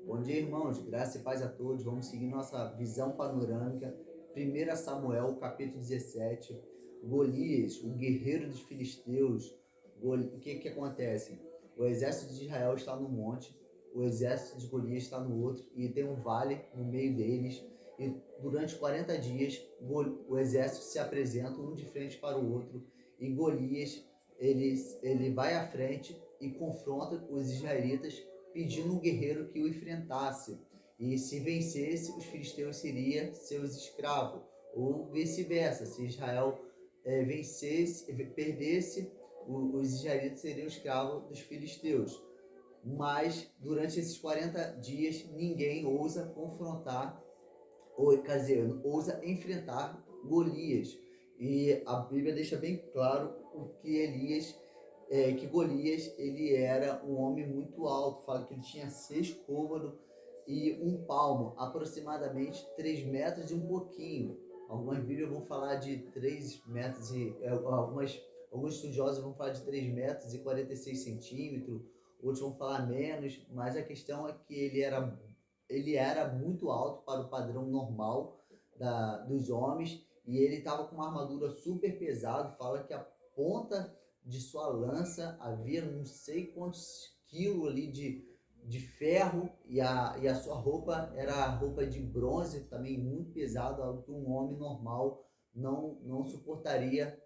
Bom dia, irmãos. Graça e paz a todos. Vamos seguir nossa visão panorâmica. 1 Samuel, capítulo 17. Golias, o guerreiro dos filisteus. O que acontece? O exército de Israel está no monte, o exército de Golias está no outro, e tem um vale no meio deles. E durante 40 dias, o exército se apresenta um de frente para o outro, e Golias ele vai à frente e confronta os israelitas, pedindo um guerreiro que o enfrentasse. E se vencesse, os filisteus seriam seus escravos, ou vice-versa. Se Israel perdesse, os israelitas seriam escravos dos filisteus. Mas durante esses 40 dias, ninguém ousa confrontar, ou quer dizer, ousa enfrentar Golias. E a Bíblia deixa bem claro que Golias ele era um homem muito alto. Fala que ele tinha 6 côvados e 1 palmo, aproximadamente 3 metros e um pouquinho. Algumas Bíblias vão falar de 3 metros e alguns estudiosos vão falar de 3 metros e 46 centímetros, outros vão falar menos, mas a questão é que ele era muito alto para o padrão normal dos homens, e ele estava com uma armadura super pesada. Fala que a ponta de sua lança havia não sei quantos quilos ali de ferro, e a sua roupa era roupa de bronze, também muito pesado, algo que um homem normal não suportaria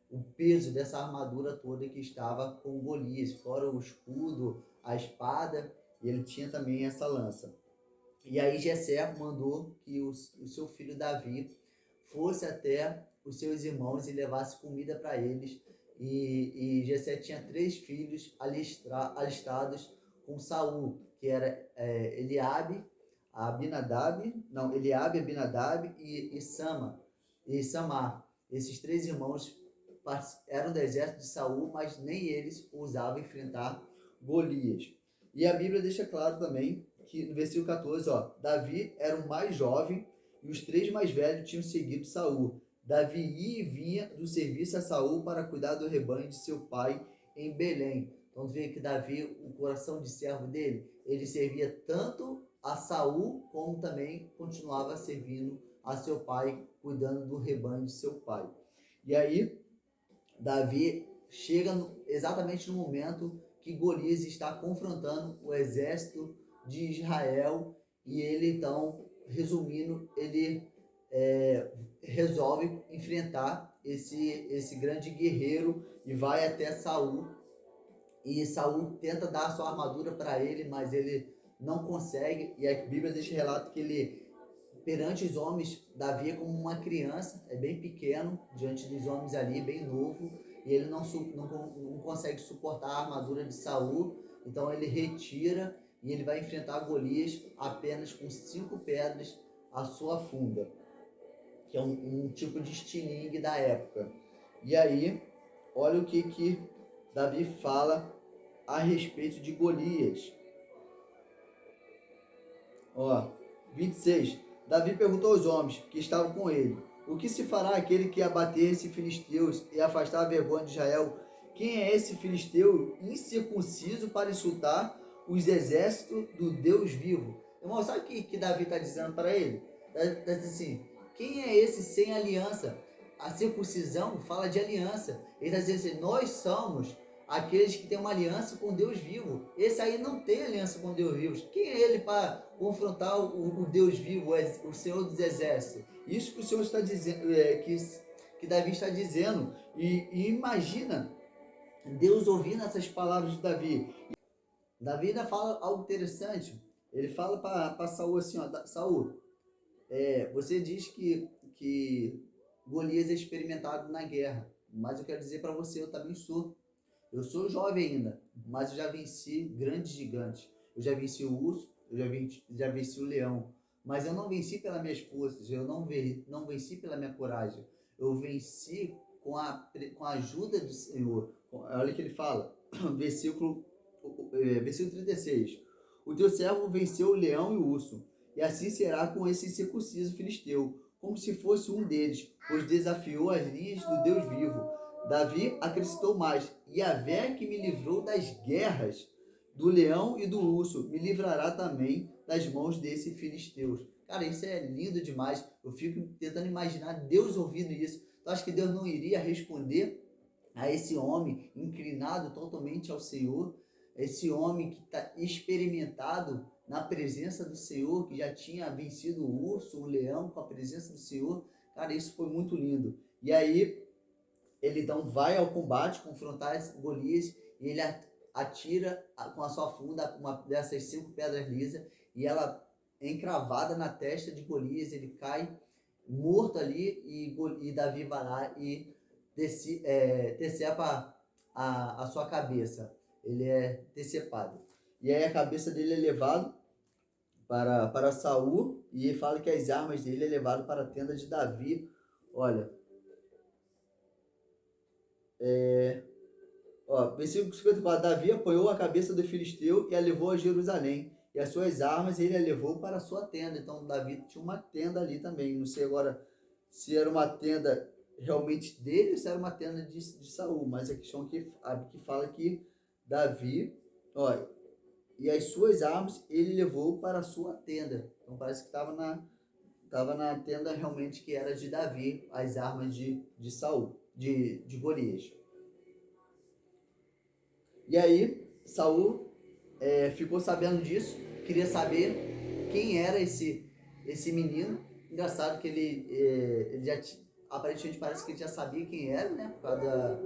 o peso dessa armadura toda que estava com Golias, fora o escudo, a espada, e ele tinha também essa lança. E aí Jessé mandou que o seu filho Davi fosse até os seus irmãos e levasse comida para eles. E Jessé tinha 3 filhos alistados com Saul, que era Eliabe, Abinadab e Samar. Esses 3 irmãos eram do exército de Saul, mas nem eles ousavam enfrentar Golias. E a Bíblia deixa claro também que no versículo 14, Davi era o mais jovem e os 3 mais velhos tinham seguido Saul. Davi ia e vinha do serviço a Saul para cuidar do rebanho de seu pai em Belém. Então vê que Davi, o coração de servo dele, ele servia tanto a Saul como também continuava servindo a seu pai, cuidando do rebanho de seu pai. E aí Davi chega exatamente no momento que Golias está confrontando o exército de Israel, e ele então, resumindo, ele resolve enfrentar esse grande guerreiro e vai até Saul. E Saul tenta dar a sua armadura para ele, mas ele não consegue. E a Bíblia deixa relato que ele, perante os homens, Davi é como uma criança, é bem pequeno diante dos homens ali, bem novo, e ele não consegue suportar a armadura de Saul. Então ele retira e ele vai enfrentar Golias apenas com 5 pedras à sua funda, que é um tipo de estilingue da época. E aí, olha o que Davi fala a respeito de Golias. 26. Davi perguntou aos homens que estavam com ele: o que se fará aquele que abater esses filisteus e afastar a vergonha de Israel? Quem é esse filisteu incircunciso para insultar os exércitos do Deus vivo? Irmão, sabe o que Davi está dizendo para ele? Está dizendo assim: quem é esse sem aliança? A circuncisão fala de aliança. Ele está dizendo assim: nós somos aqueles que têm uma aliança com Deus vivo. Esse aí não tem aliança com Deus vivo. Quem é ele para confrontar o Deus vivo, o Senhor dos Exércitos? Isso que o Senhor está dizendo, que Davi está dizendo. E imagina Deus ouvindo essas palavras de Davi. Davi ainda fala algo interessante. Ele fala para Saul assim: Saul, você diz que Golias é experimentado na guerra, mas eu quero dizer para você, eu também sou. Eu sou jovem ainda, mas eu já venci grandes gigantes. Eu já venci o urso, eu já venci o leão. Mas eu não venci pelas minhas forças, eu não venci pela minha coragem. Eu venci com a ajuda do Senhor. Olha o que ele fala, versículo 36. O teu servo venceu o leão e o urso, e assim será com esse incircunciso filisteu, como se fosse um deles, pois desafiou as linhas do Deus vivo. Davi acrescentou mais: Yahvé que me livrou das guerras. do leão e do urso, me livrará também das mãos desses filisteus. Cara, isso é lindo demais. Eu fico tentando imaginar Deus ouvindo isso. Tu acha que Deus não iria responder a esse homem inclinado totalmente ao Senhor? Esse homem que está experimentado na presença do Senhor, que já tinha vencido o urso, o leão com a presença do Senhor. Cara, isso foi muito lindo. E aí, ele então vai ao combate, confrontar Golias, e ele atira com a sua funda uma dessas 5 pedras lisas, e ela é encravada na testa de Golias, ele cai morto ali, e Davi vai lá e decepa a sua cabeça. Ele é decepado. E aí a cabeça dele é levada para Saul, e ele fala que as armas dele é levado para a tenda de Davi. Olha, versículo 54, Davi apoiou a cabeça do filisteu e a levou a Jerusalém, e as suas armas ele a levou para a sua tenda. Então Davi tinha uma tenda ali também. Não sei agora se era uma tenda realmente dele ou se era uma tenda de Saul, mas a questão que fala que Davi, olha, e as suas armas ele levou para a sua tenda. Então parece que estava na tenda realmente que era de Davi, as armas de Saul, de Golias. E aí Saul ficou sabendo disso, queria saber quem era esse menino. Engraçado que ele já aparentemente parece que ele já sabia quem era, né? Por causa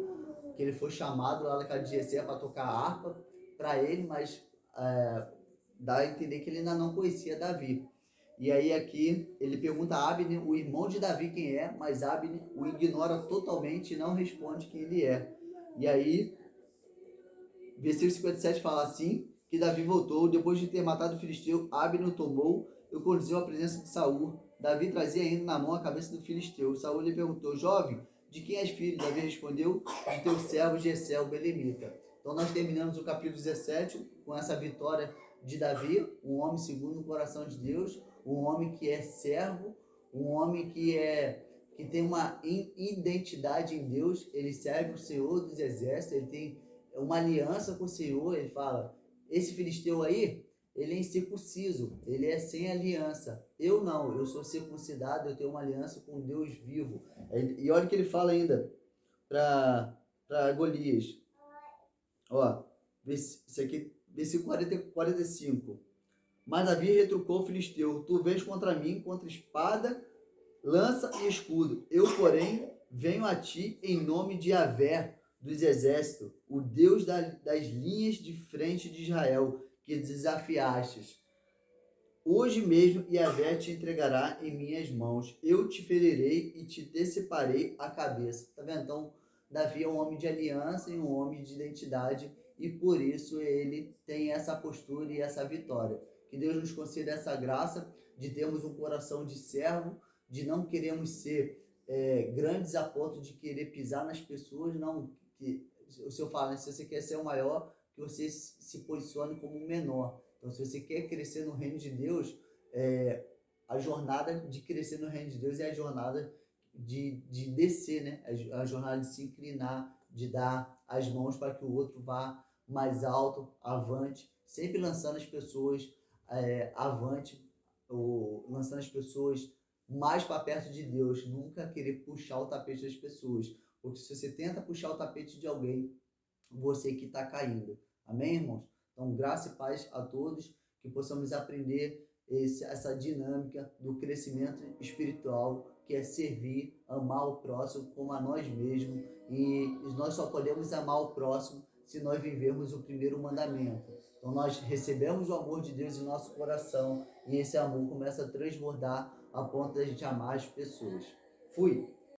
que ele foi chamado lá na casa de Jessé para tocar a harpa para ele, mas dá a entender que ele ainda não conhecia Davi. E aí aqui ele pergunta a Abner, o irmão de Davi, quem é, mas Abner o ignora totalmente e não responde quem ele é. E aí, versículo 57 fala assim, que Davi voltou, depois de ter matado o filisteu, Abner o tomou e o conduziu à presença de Saul. Davi trazia ainda na mão a cabeça do filisteu. Saul lhe perguntou, jovem, de quem és filho? Davi respondeu, de teu servo Jessé, o belemita. Então nós terminamos o capítulo 17 com essa vitória de Davi, um homem segundo o coração de Deus, um homem que é servo, um homem que tem uma identidade em Deus, ele serve o Senhor dos exércitos, ele tem uma aliança com o Senhor. Ele fala, esse filisteu aí, ele é incircunciso, ele é sem aliança. Eu não, eu sou circuncidado, eu tenho uma aliança com Deus vivo. E olha o que ele fala ainda para Golias. Ó, isso aqui, versículo 45. Mas Davi retrucou o filisteu, tu vens contra mim, contra espada, lança e escudo. Eu, porém, venho a ti em nome de Yahvé dos exércitos, o Deus das linhas de frente de Israel, que desafiastes. Hoje mesmo Yahvé te entregará em minhas mãos, eu te ferirei e te deceparei a cabeça. Tá vendo? Então, Davi é um homem de aliança e um homem de identidade, e por isso ele tem essa postura e essa vitória. Que Deus nos conceda essa graça de termos um coração de servo, de não queremos ser grandes a ponto de querer pisar nas pessoas, não. Que o Senhor fala, né? Se você quer ser o maior, que você se posicione como o menor. Então, se você quer crescer no reino de Deus, a jornada de crescer no reino de Deus é a jornada de descer, né? A jornada de se inclinar, de dar as mãos para que o outro vá mais alto, avante, sempre lançando as pessoas avante, ou lançando as pessoas mais para perto de Deus, nunca querer puxar o tapete das pessoas. Porque se você tenta puxar o tapete de alguém, você que está caindo. Amém, irmãos? Então, graça e paz a todos, que possamos aprender essa dinâmica do crescimento espiritual, que é servir, amar o próximo como a nós mesmos. E nós só podemos amar o próximo se nós vivermos o primeiro mandamento. Então, nós recebemos o amor de Deus em nosso coração, e esse amor começa a transbordar a ponto de a gente amar as pessoas. Fui!